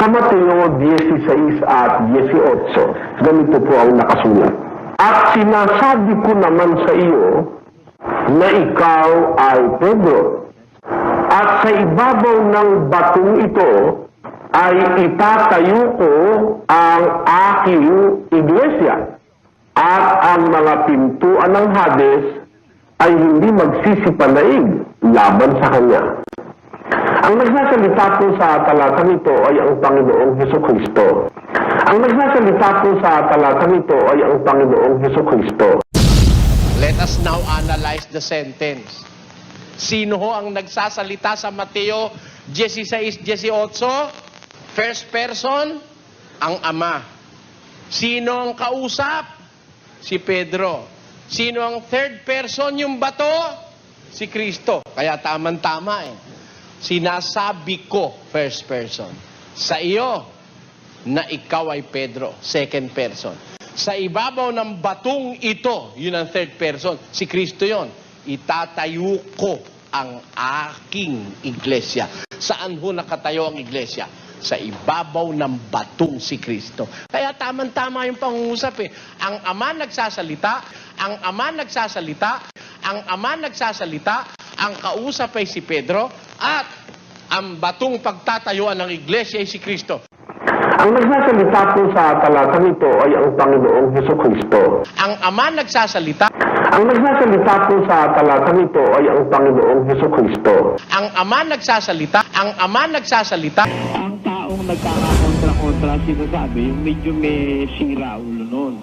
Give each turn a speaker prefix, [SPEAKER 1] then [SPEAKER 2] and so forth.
[SPEAKER 1] Sa Mateo 16 at 18, ganito po ang nakasulat. At sinasabi ko naman sa iyo na ikaw ay Pedro. At sa ibabaw ng batong ito ay itatayo ko ang aking iglesia. At ang mga pintuan ng Hades ay hindi magsisipalaig laban sa kanya. Ang nagsasalita po sa talatang ito ay ang Panginoong Hesukristo. Ang nagsasalita po sa talatang ito ay ang Panginoong Hesukristo.
[SPEAKER 2] Let us now analyze the sentence. Sino ho ang nagsasalita sa Mateo 16:18? First person, ang Ama. Sino ang kausap? Si Pedro. Sino ang third person, yung bato? Si Kristo. Kaya tamang-tama eh. Sinasabi ko, first person. Sa iyo, na ikaw ay Pedro, second person. Sa ibabaw ng batong ito, yun ang third person, si Kristo yon. Itatayo ko ang aking iglesia. Saan ho nakatayo ang iglesia? Sa ibabaw ng batong si Kristo. Kaya tamang-tama yung pangungusap eh. Ang Ama nagsasalita, ang Ama nagsasalita, ang Ama nagsasalita, ang kausap ay si Pedro, at ang batong pagtatayuan ng iglesia ay si Kristo.
[SPEAKER 1] Ang nagsasalita po sa talatang ito ay ang Panginoong Hesukristo.
[SPEAKER 2] Ang Ama nagsasalita,
[SPEAKER 1] Ang nagsasalita po sa talatang ito ay ang Panginoong Hesukristo.
[SPEAKER 2] ang Ama nagsasalita, ang Ama nagsasalita.
[SPEAKER 3] Ang taong nagkakakontra-kontra sinasabi, yung medyo may sira ulo nun.